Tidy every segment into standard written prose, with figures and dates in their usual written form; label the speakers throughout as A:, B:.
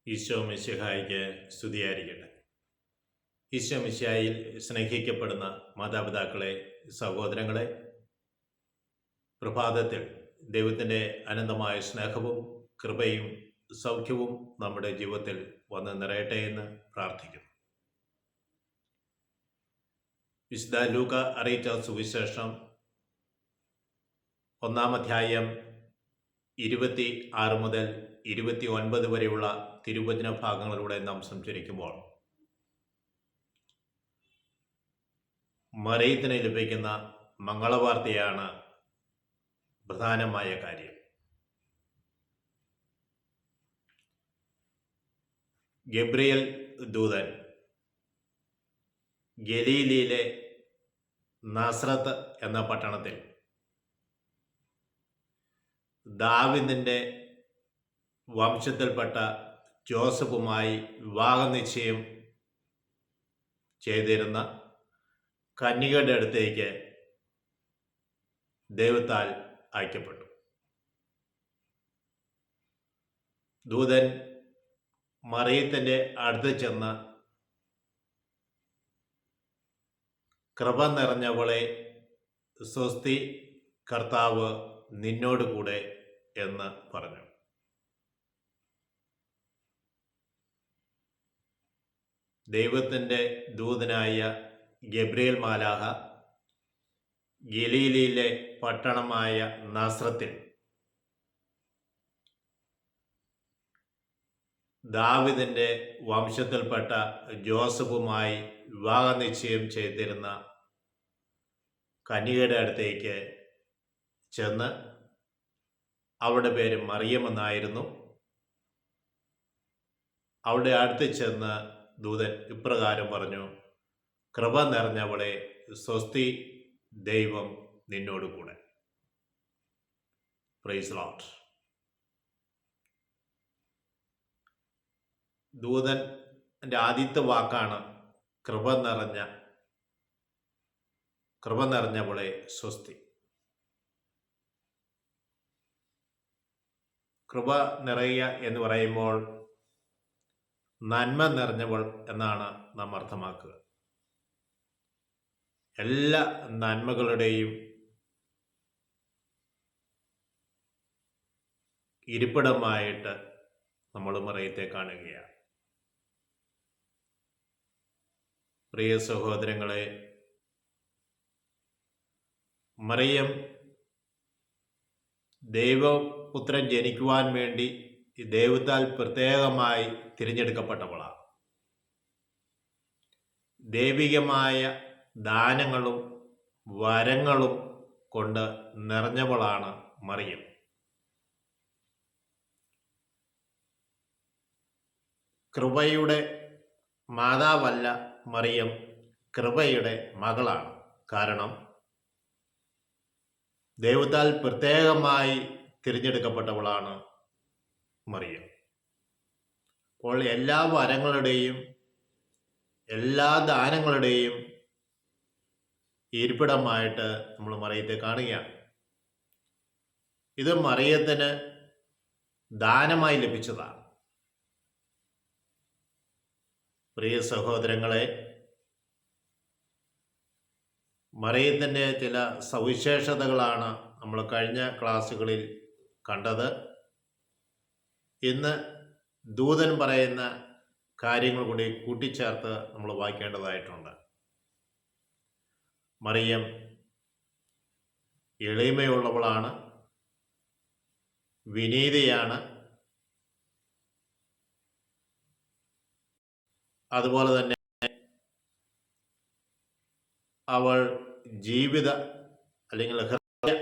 A: ഈശോ മിശിഹായിക്ക് സ്തുതിയായിരിക്കട്ടെ. ഈശോ മിശിഹായിൽ സ്നേഹിക്കപ്പെടുന്ന മാതാപിതാക്കളെ, സഹോദരങ്ങളെ, പ്രഭാതത്തിൽ ദൈവത്തിൻ്റെ അനന്തമായ സ്നേഹവും കൃപയും സൗഖ്യവും നമ്മുടെ ജീവിതത്തിൽ വന്ന് നിറയട്ടെ എന്ന് പ്രാർത്ഥിക്കുന്നു. വിശുദ്ധ ലൂക്ക അറിയിച്ച സുവിശേഷം 1-ാം അധ്യായം 26 മുതൽ 29 വരെയുള്ള തിരുവചന ഭാഗങ്ങളിലൂടെ നാം സഞ്ചരിക്കുമ്പോൾ മറിയത്തിന് ലഭിക്കുന്ന മംഗളവാർത്തയാണ് പ്രധാനമായ കാര്യം. ഗബ്രിയേൽ ദൂതൻ ഗലീലയിലെ നാസറത്ത് എന്ന പട്ടണത്തിൽ ദാവീദിന്റെ വംശത്തിൽപ്പെട്ട ജോസഫുമായി വിവാഹനിശ്ചയം ചെയ്തിരുന്ന കന്യകയുടെ അടുത്തേക്ക് ദൈവത്താൽ അയക്കപ്പെട്ടു. ദൂതൻ മറിയത്തിന്റെ അടുത്ത് ചെന്ന്, കൃപ നിറഞ്ഞവളെ സ്വസ്തി, കർത്താവ് നിന്നോട് കൂടെ എന്ന് പറഞ്ഞു. ദൈവത്തിൻ്റെ ദൂതനായ ഗബ്രിയേൽ മാലാഖ ഗലീലയിലെ പട്ടണമായ നാസറത്തിൽ ദാവീദിന്റെ വംശത്തിൽപ്പെട്ട ജോസഫുമായി വിവാഹനിശ്ചയം ചെയ്തിരുന്ന കന്യകയുടെ അടുത്തേക്ക് ചെന്ന്, അവളുടെ പേര് മറിയം എന്നായിരുന്നു, അവളുടെ അടുത്ത് ചെന്ന് ദൂതൻ ഇപ്രകാരം പറഞ്ഞു: കൃപ നിറഞ്ഞവളെ സ്വസ്തി, ദൈവം നിന്നോട് കൂടെ. Praise Lord. ദൂതൻ്റെ ആദ്യത്തെ വാക്കാണ് കൃപ നിറഞ്ഞവളെ സ്വസ്തി. കൃപ നിറയുക എന്ന് പറയുമ്പോൾ നന്മ നിറഞ്ഞവൾ എന്നാണ് നാം അർത്ഥമാക്കുക. എല്ലാ നന്മകളുടെയും ഇരിപ്പിടമായിട്ട് നമ്മൾ മറിയത്തെ കാണുകയാണ്. പ്രിയ സഹോദരങ്ങളെ, മറിയം ദൈവപുത്രൻ ജനിക്കുവാൻ വേണ്ടി ദൈവത്താൽ പ്രത്യേകമായി തിരഞ്ഞെടുക്കപ്പെട്ടവളാണ്. ദൈവികമായ ദാനങ്ങളും വരങ്ങളും കൊണ്ട് നിറഞ്ഞവളാണ് മറിയം. കൃപയുടെ മാതാവല്ല മറിയം, കൃപയുടെ മകളാണ്. കാരണം ദൈവത്താൽ പ്രത്യേകമായി തിരഞ്ഞെടുക്കപ്പെട്ടവളാണ് മറിയം. അപ്പോൾ എല്ലാ വരങ്ങളുടെയും എല്ലാ ദാനങ്ങളുടെയും ഇരിപ്പിടമായിട്ട് നമ്മൾ മറിയത്തെ കാണുകയാണ്. ഇത് മറിയത്തിന് ദാനമായി ലഭിച്ചതാണ്. പ്രിയ സഹോദരങ്ങളെ, മറിയത്തിൻ്റെ ചില സവിശേഷതകളാണ് നമ്മൾ കഴിഞ്ഞ ക്ലാസ്സുകളിൽ കണ്ടത്. ഇന്ന് ദൂതൻ പറയുന്ന കാര്യങ്ങൾ കൂടി കൂട്ടിച്ചേർത്ത് നമ്മൾ വായിക്കേണ്ടതായിട്ടുണ്ട്. മറിയം എളിമയുള്ളവളാണ്, വിനീതയാണ്, അതുപോലെ തന്നെ അവൾ ജീവിത അല്ലെങ്കിൽ ഹൃദയ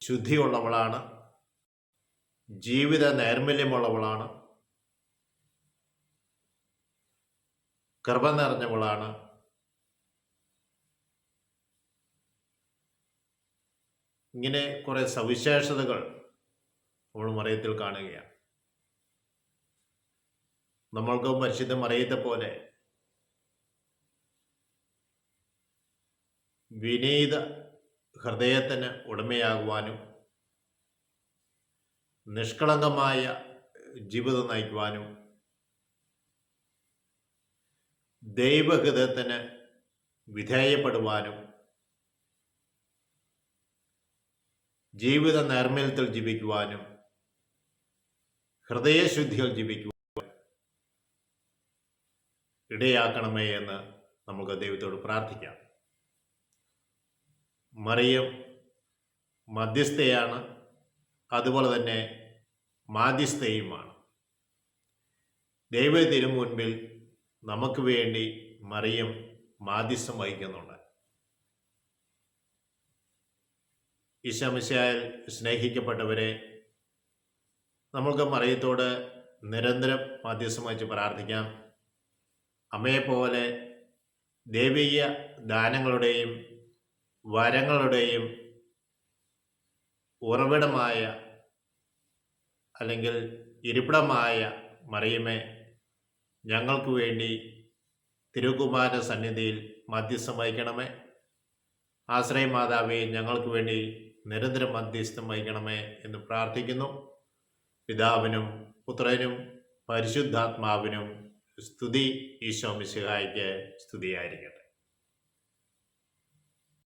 A: ശുദ്ധിയുള്ളവളാണ്, ജീവിത നൈർമല്യമുള്ളവളാണ്, കൃപ നിറഞ്ഞവളാണ്. ഇങ്ങനെ കുറെ സവിശേഷതകൾ നമ്മൾ മറിയത്തിൽ കാണുകയാണ്. നമ്മൾക്ക് പരിശുദ്ധ മറിയത്തെ പോലെ വിനീത ഹൃദയത്തിന് ഉടമയാകുവാനും നിഷ്കളങ്കമായ ജീവിതം നയിക്കുവാനും ദൈവഹിതത്തിന് വിധേയപ്പെടുവാനും ജീവിത നൈർമല്യത്തിൽ ജീവിക്കുവാനും ഹൃദയശുദ്ധിയിൽ ജീവിക്കുവാനും ഇടയാക്കണമേ എന്ന് നമുക്ക് ദൈവത്തോട് പ്രാർത്ഥിക്കാം. മറിയം മധ്യസ്ഥയാണ്, അതുപോലെ തന്നെ മാധ്യസ്ഥയുമാണ്. ദൈവത്തിനു മുൻപിൽ നമുക്ക് വേണ്ടി മറിയം മാധ്യസ്ഥം വഹിക്കുന്നുണ്ട്. ഈശോ മിശിഹായിൽ സ്നേഹിക്കപ്പെട്ടവരെ, നമുക്ക് മറിയത്തോട് നിരന്തരം മാധ്യസ്ഥം വഹിച്ച് പ്രാർത്ഥിക്കാം. അമ്മയെപ്പോലെ ദൈവിക ദാനങ്ങളുടെയും വരങ്ങളുടെയും ഉറവിടമായ അല്ലെങ്കിൽ ഇരിപ്പിടമായ മറിയമേ, ഞങ്ങൾക്ക് വേണ്ടി തിരുക്കുമാര സന്നിധിയിൽ മധ്യസ്ഥം വഹിക്കണമേ. ആശ്രയ മാതാവേ, ഞങ്ങൾക്ക് വേണ്ടി നിരന്തരം മധ്യസ്ഥം വഹിക്കണമേ എന്ന് പ്രാർത്ഥിക്കുന്നു. പിതാവിനും പുത്രനും പരിശുദ്ധാത്മാവിനും സ്തുതി. ഈശോ മിശിഹായ്ക്ക് സ്തുതിയായിരിക്കട്ടെ.